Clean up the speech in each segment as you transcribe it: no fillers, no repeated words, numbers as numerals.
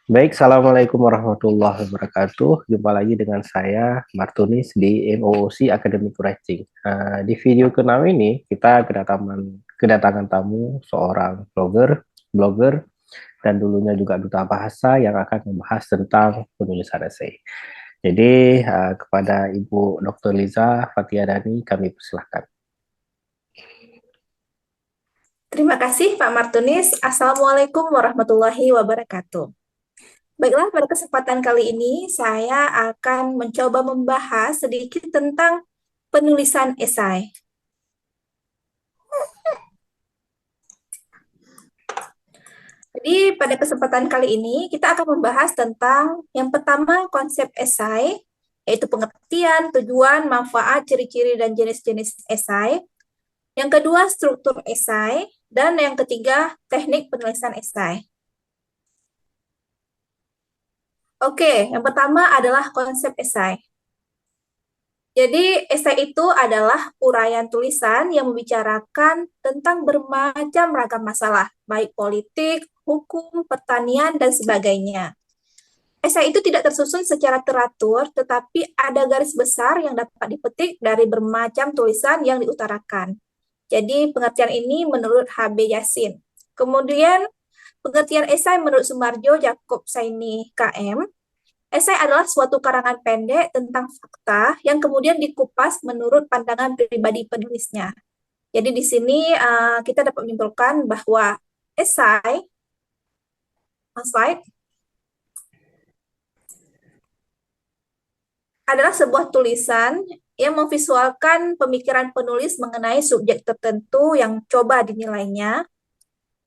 Baik, Assalamualaikum warahmatullahi wabarakatuh. Jumpa lagi dengan saya, Martunis, di MOOC Academic Writing. Di video ke-6 ini, kita kedatangan tamu seorang blogger, dan dulunya juga duta bahasa yang akan membahas tentang penulisan esai. Jadi, kepada Ibu Dr. Liza Fatiadani, kami persilahkan. Terima kasih Pak Martunis. Assalamualaikum warahmatullahi wabarakatuh. Baiklah, pada kesempatan kali ini saya akan mencoba membahas sedikit tentang penulisan esai. Jadi pada kesempatan kali ini kita akan membahas tentang yang pertama konsep esai, yaitu pengertian, tujuan, manfaat, ciri-ciri, dan jenis-jenis esai. Yang kedua struktur esai, dan yang ketiga teknik penulisan esai. Oke, yang pertama adalah konsep esai. Jadi, esai itu adalah uraian tulisan yang membicarakan tentang bermacam ragam masalah, baik politik, hukum, pertanian, dan sebagainya. Esai itu tidak tersusun secara teratur, tetapi ada garis besar yang dapat dipetik dari bermacam tulisan yang diutarakan. Jadi, pengertian ini menurut H.B. Yasin. Kemudian, pengertian esai menurut Sumarjo Jakob Saini KM. Esai adalah suatu karangan pendek tentang fakta yang kemudian dikupas menurut pandangan pribadi penulisnya. Jadi di sini kita dapat menyimpulkan bahwa esai, slide, adalah sebuah tulisan yang memvisualkan pemikiran penulis mengenai subjek tertentu yang coba dinilainya.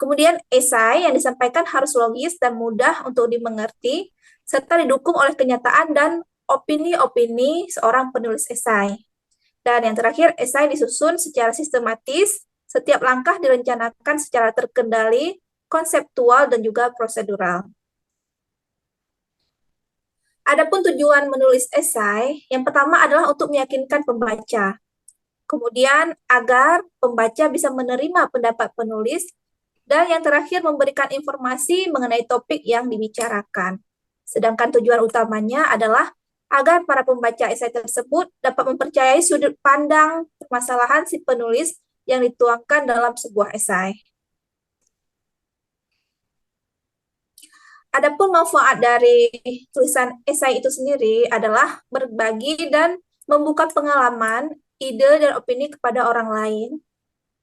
Kemudian esai yang disampaikan harus logis dan mudah untuk dimengerti, serta didukung oleh kenyataan dan opini-opini seorang penulis esai. Dan yang terakhir, esai disusun secara sistematis, setiap langkah direncanakan secara terkendali, konseptual, dan juga prosedural. Adapun tujuan menulis esai, yang pertama adalah untuk meyakinkan pembaca. Kemudian, agar pembaca bisa menerima pendapat penulis, dan yang terakhir memberikan informasi mengenai topik yang dibicarakan. Sedangkan tujuan utamanya adalah agar para pembaca esai tersebut dapat mempercayai sudut pandang permasalahan si penulis yang dituangkan dalam sebuah esai. Adapun manfaat dari tulisan esai itu sendiri adalah berbagi dan membuka pengalaman, ide, dan opini kepada orang lain,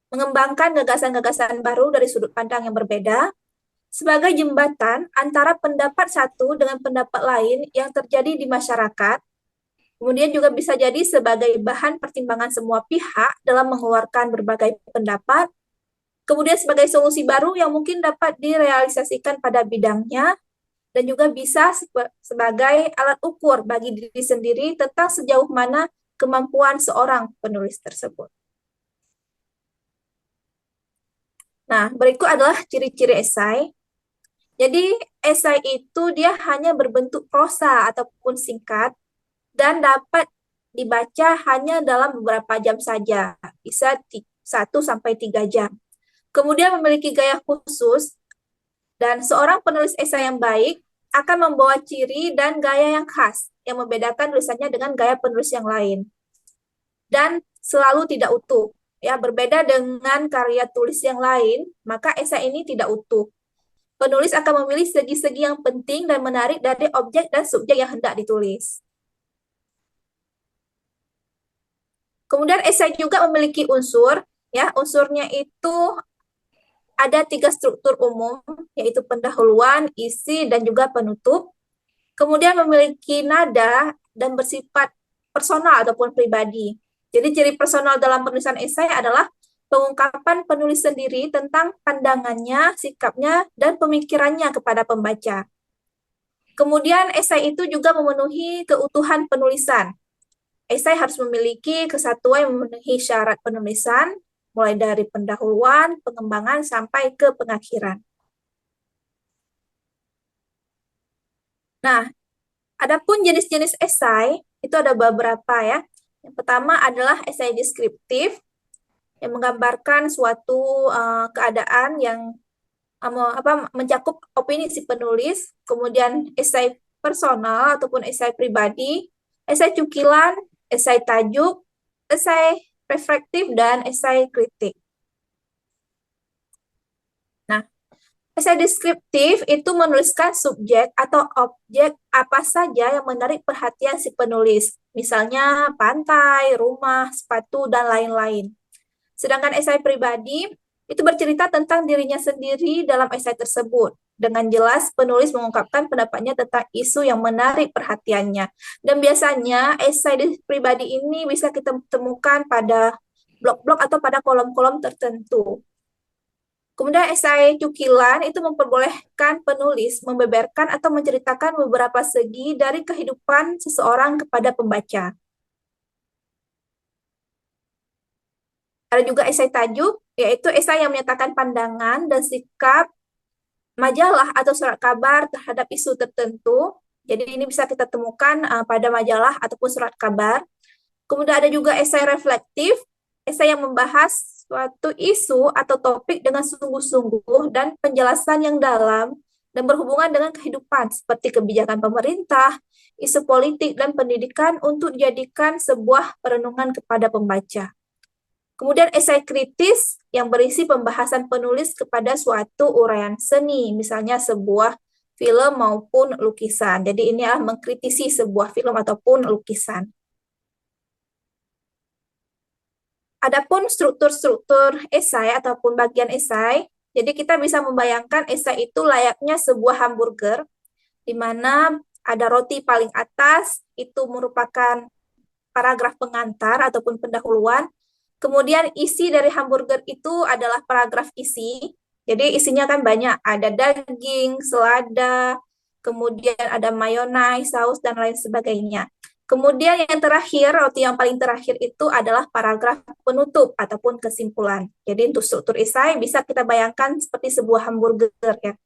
mengembangkan gagasan-gagasan baru dari sudut pandang yang berbeda, sebagai jembatan antara pendapat satu dengan pendapat lain yang terjadi di masyarakat. Kemudian juga bisa jadi sebagai bahan pertimbangan semua pihak dalam mengeluarkan berbagai pendapat. Kemudian sebagai solusi baru yang mungkin dapat direalisasikan pada bidangnya, dan juga bisa sebagai alat ukur bagi diri sendiri tentang sejauh mana kemampuan seorang penulis tersebut. Nah, berikut adalah ciri-ciri esai. Jadi, esai itu dia hanya berbentuk prosa ataupun singkat dan dapat dibaca hanya dalam beberapa jam saja, bisa 1 sampai 3 jam. Kemudian memiliki gaya khusus, dan seorang penulis esai yang baik akan membawa ciri dan gaya yang khas yang membedakan tulisannya dengan gaya penulis yang lain. Dan selalu tidak utuh. Ya, berbeda dengan karya tulis yang lain, maka esai ini tidak utuh. Penulis akan memilih segi-segi yang penting dan menarik dari objek dan subjek yang hendak ditulis. Kemudian esai juga memiliki unsur, ya unsurnya itu ada 3 struktur umum, yaitu pendahuluan, isi, dan juga penutup. Kemudian memiliki nada dan bersifat personal ataupun pribadi. Jadi ciri personal dalam penulisan esai adalah pengungkapan penulis sendiri tentang pandangannya, sikapnya, dan pemikirannya kepada pembaca. Kemudian esai itu juga memenuhi keutuhan penulisan. Esai harus memiliki kesatuan yang memenuhi syarat penulisan, mulai dari pendahuluan, pengembangan, sampai ke pengakhiran. Nah, adapun jenis-jenis esai, itu ada beberapa ya. Yang pertama adalah esai deskriptif, yang menggambarkan suatu keadaan yang mencakup opini si penulis, kemudian esai personal ataupun esai pribadi, esai cukilan, esai tajuk, esai reflektif, dan esai kritik. Nah, esai deskriptif itu menuliskan subjek atau objek apa saja yang menarik perhatian si penulis, misalnya pantai, rumah, sepatu, dan lain-lain. Sedangkan esai pribadi itu bercerita tentang dirinya sendiri dalam esai tersebut. Dengan jelas, penulis mengungkapkan pendapatnya tentang isu yang menarik perhatiannya. Dan biasanya esai pribadi ini bisa kita temukan pada blog-blog atau pada kolom-kolom tertentu. Kemudian esai cukilan itu memperbolehkan penulis membeberkan atau menceritakan beberapa segi dari kehidupan seseorang kepada pembaca. Ada juga esai tajuk, yaitu esai yang menyatakan pandangan dan sikap majalah atau surat kabar terhadap isu tertentu. Jadi ini bisa kita temukan pada majalah ataupun surat kabar. Kemudian ada juga esai reflektif, esai yang membahas suatu isu atau topik dengan sungguh-sungguh dan penjelasan yang dalam dan berhubungan dengan kehidupan seperti kebijakan pemerintah, isu politik, dan pendidikan untuk dijadikan sebuah perenungan kepada pembaca. Kemudian esai kritis yang berisi pembahasan penulis kepada suatu uraian seni, misalnya sebuah film maupun lukisan. Jadi ini adalah mengkritisi sebuah film ataupun lukisan. Adapun struktur-struktur esai ataupun bagian esai, jadi kita bisa membayangkan esai itu layaknya sebuah hamburger, di mana ada roti paling atas, itu merupakan paragraf pengantar ataupun pendahuluan. Kemudian isi dari hamburger itu adalah paragraf isi. Jadi isinya kan banyak, ada daging, selada, kemudian ada mayonaise, saus, dan lain sebagainya. Kemudian yang terakhir, roti yang paling terakhir itu adalah paragraf penutup ataupun kesimpulan. Jadi untuk struktur esai bisa kita bayangkan seperti sebuah hamburger ya.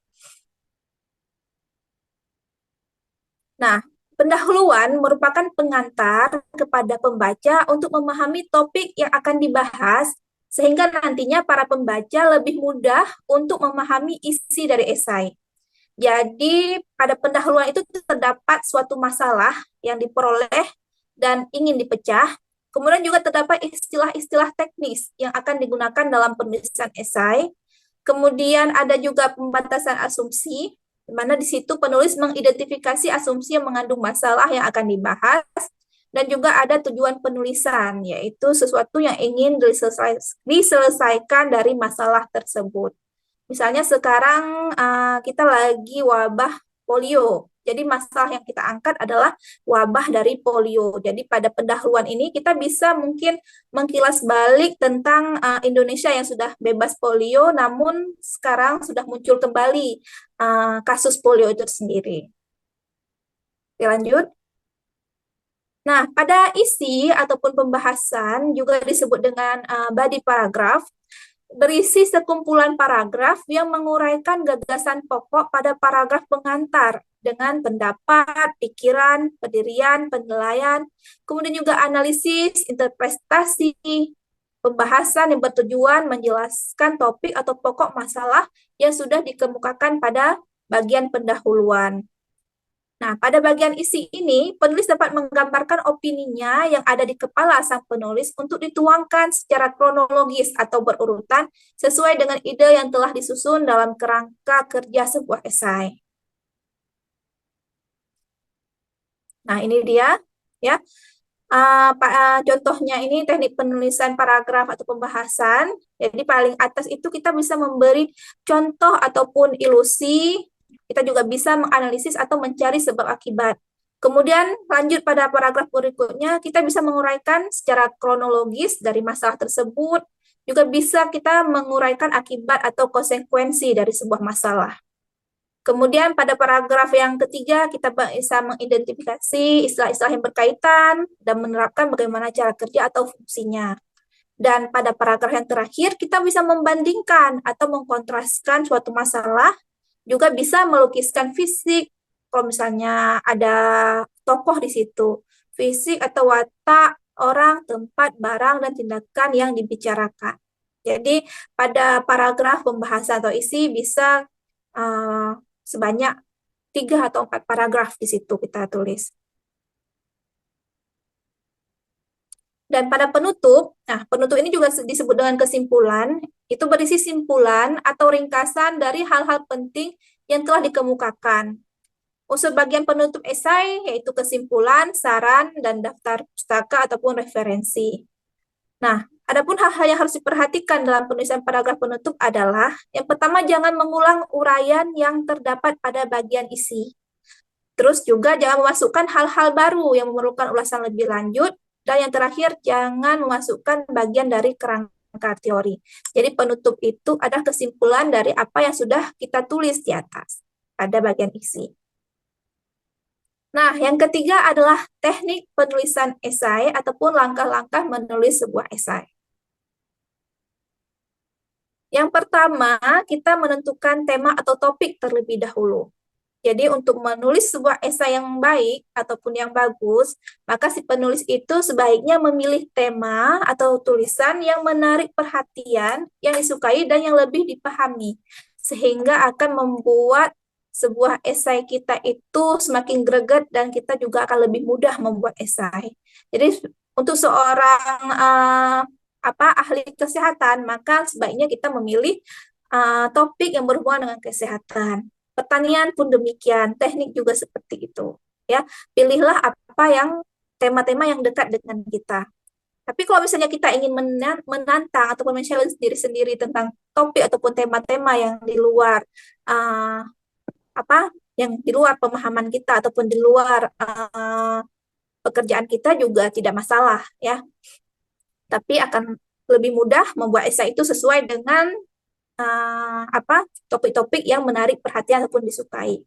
Nah, pendahuluan merupakan pengantar kepada pembaca untuk memahami topik yang akan dibahas, sehingga nantinya para pembaca lebih mudah untuk memahami isi dari esai. Jadi, pada pendahuluan itu terdapat suatu masalah yang diperoleh dan ingin dipecah. Kemudian juga terdapat istilah-istilah teknis yang akan digunakan dalam penulisan esai. Kemudian ada juga pembatasan asumsi, di mana di situ penulis mengidentifikasi asumsi yang mengandung masalah yang akan dibahas, dan juga ada tujuan penulisan, yaitu sesuatu yang ingin diselesaikan dari masalah tersebut. Misalnya sekarang kita lagi wabah polio. Jadi masalah yang kita angkat adalah wabah dari polio. Jadi pada pendahuluan ini kita bisa mungkin mengkilas balik tentang Indonesia yang sudah bebas polio, namun sekarang sudah muncul kembali kasus polio itu sendiri. Oke, lanjut. Nah, pada isi ataupun pembahasan juga disebut dengan body paragraph, berisi sekumpulan paragraf yang menguraikan gagasan pokok pada paragraf pengantar dengan pendapat, pikiran, pendirian, penilaian, kemudian juga analisis, interpretasi, pembahasan yang bertujuan menjelaskan topik atau pokok masalah yang sudah dikemukakan pada bagian pendahuluan. Nah, pada bagian isi ini, penulis dapat menggambarkan opininya yang ada di kepala sang penulis untuk dituangkan secara kronologis atau berurutan sesuai dengan ide yang telah disusun dalam kerangka kerja sebuah esai. Nah, ini dia, ya. Contohnya ini teknik penulisan paragraf atau pembahasan. Jadi paling atas itu kita bisa memberi contoh ataupun ilusi. Kita juga bisa menganalisis atau mencari sebab akibat. Kemudian lanjut pada paragraf berikutnya, kita bisa menguraikan secara kronologis dari masalah tersebut. Juga bisa kita menguraikan akibat atau konsekuensi dari sebuah masalah. Kemudian pada paragraf yang ketiga, kita bisa mengidentifikasi istilah-istilah yang berkaitan dan menerapkan bagaimana cara kerja atau fungsinya. Dan pada paragraf yang terakhir, kita bisa membandingkan atau mengkontraskan suatu masalah, juga bisa melukiskan fisik, kalau misalnya ada tokoh di situ, fisik atau watak orang, tempat, barang, dan tindakan yang dibicarakan. Jadi pada paragraf pembahasan atau isi bisa sebanyak 3 atau 4 paragraf di situ kita tulis. Dan pada penutup, nah penutup ini juga disebut dengan kesimpulan, itu berisi simpulan atau ringkasan dari hal-hal penting yang telah dikemukakan. Unsur bagian penutup esai yaitu kesimpulan, saran, dan daftar pustaka ataupun referensi. Nah, adapun hal-hal yang harus diperhatikan dalam penulisan paragraf penutup adalah, yang pertama jangan mengulang uraian yang terdapat pada bagian isi. Terus juga jangan memasukkan hal-hal baru yang memerlukan ulasan lebih lanjut. Dan yang terakhir, jangan memasukkan bagian dari kerangka teori. Jadi penutup itu adalah kesimpulan dari apa yang sudah kita tulis di atas pada bagian isi. Nah, yang ketiga adalah teknik penulisan esai ataupun langkah-langkah menulis sebuah esai. Yang pertama, kita menentukan tema atau topik terlebih dahulu. Jadi untuk menulis sebuah esai yang baik ataupun yang bagus, maka si penulis itu sebaiknya memilih tema atau tulisan yang menarik perhatian, yang disukai dan yang lebih dipahami, sehingga akan membuat sebuah esai kita itu semakin greget dan kita juga akan lebih mudah membuat esai. Jadi untuk seorang ahli kesehatan, maka sebaiknya kita memilih topik yang berhubungan dengan kesehatan. Pertanian pun demikian, teknik juga seperti itu. Ya, pilihlah apa yang tema-tema yang dekat dengan kita. Tapi kalau misalnya kita ingin menantang ataupun men-challenge diri sendiri tentang topik ataupun tema-tema yang di luar uh, yang di luar pemahaman kita ataupun di luar pekerjaan kita juga tidak masalah ya. Tapi akan lebih mudah membuat esai itu sesuai dengan topik-topik yang menarik perhatian ataupun disukai.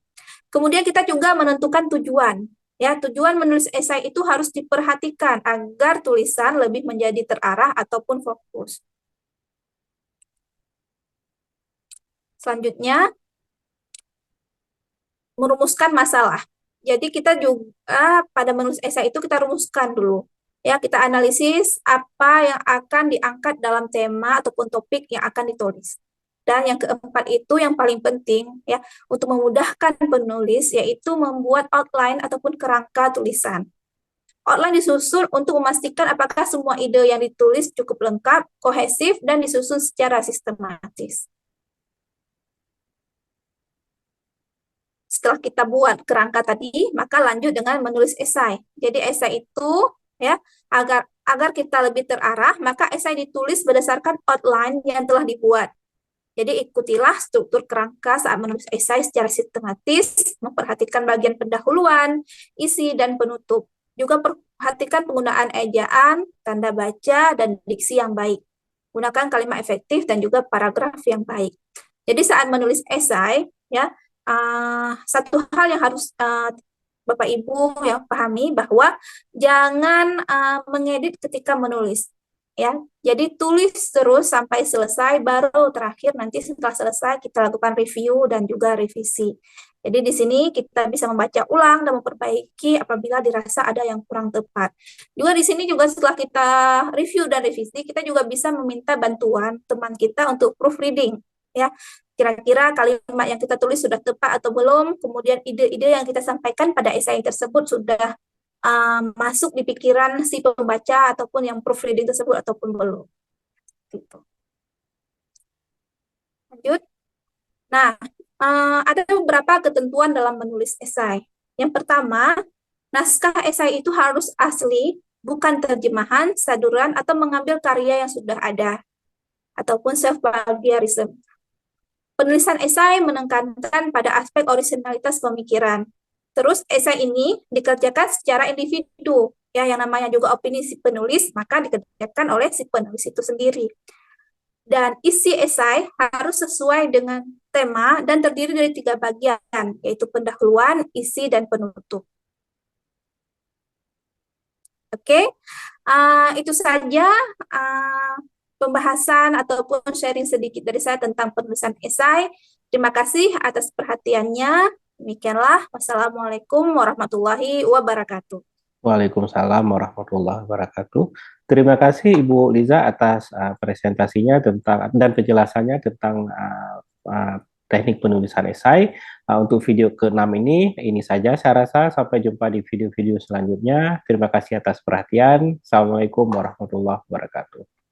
Kemudian kita juga menentukan tujuan. Ya, tujuan menulis esai itu harus diperhatikan agar tulisan lebih menjadi terarah ataupun fokus. Selanjutnya, merumuskan masalah. Jadi kita juga pada menulis esai itu kita rumuskan dulu. Ya, kita analisis apa yang akan diangkat dalam tema ataupun topik yang akan ditulis. Dan yang keempat itu yang paling penting ya untuk memudahkan penulis yaitu membuat outline ataupun kerangka tulisan. Outline disusun untuk memastikan apakah semua ide yang ditulis cukup lengkap, kohesif, dan disusun secara sistematis. Setelah kita buat kerangka tadi, maka lanjut dengan menulis esai. Jadi esai itu ya agar kita lebih terarah, maka esai ditulis berdasarkan outline yang telah dibuat. Jadi ikutilah struktur kerangka saat menulis esai secara sistematis, memperhatikan bagian pendahuluan, isi, dan penutup. Juga perhatikan penggunaan ejaan, tanda baca, dan diksi yang baik. Gunakan kalimat efektif dan juga paragraf yang baik. Jadi saat menulis esai, ya satu hal yang harus Bapak Ibu yang pahami bahwa jangan mengedit ketika menulis. Ya, jadi tulis terus sampai selesai, baru terakhir nanti setelah selesai kita lakukan review dan juga revisi. Jadi di sini kita bisa membaca ulang dan memperbaiki apabila dirasa ada yang kurang tepat. Juga di sini juga setelah kita review dan revisi, kita juga bisa meminta bantuan teman kita untuk proofreading. Ya, kira-kira kalimat yang kita tulis sudah tepat atau belum, kemudian ide-ide yang kita sampaikan pada esai tersebut sudah masuk di pikiran si pembaca ataupun yang proofreading tersebut ataupun belum. Gitu. Lanjut. Nah, ada beberapa ketentuan dalam menulis esai. Yang pertama, naskah esai itu harus asli, bukan terjemahan, saduran, atau mengambil karya yang sudah ada, ataupun self-plagiarism. Penulisan esai menekankan pada aspek originalitas pemikiran. Terus esai ini dikerjakan secara individu, ya yang namanya juga opini si penulis, maka dikerjakan oleh si penulis itu sendiri. Dan isi esai harus sesuai dengan tema dan terdiri dari 3 bagian, yaitu pendahuluan, isi, dan penutup. Oke, itu saja pembahasan ataupun sharing sedikit dari saya tentang penulisan esai. Terima kasih atas perhatiannya. Demikianlah. Wassalamualaikum warahmatullahi wabarakatuh. Waalaikumsalam warahmatullahi wabarakatuh. Terima kasih Ibu Liza atas presentasinya tentang dan penjelasannya tentang teknik penulisan esai. Untuk video ke-6 ini saja saya rasa. Sampai jumpa di video-video selanjutnya. Terima kasih atas perhatian. Assalamualaikum warahmatullahi wabarakatuh.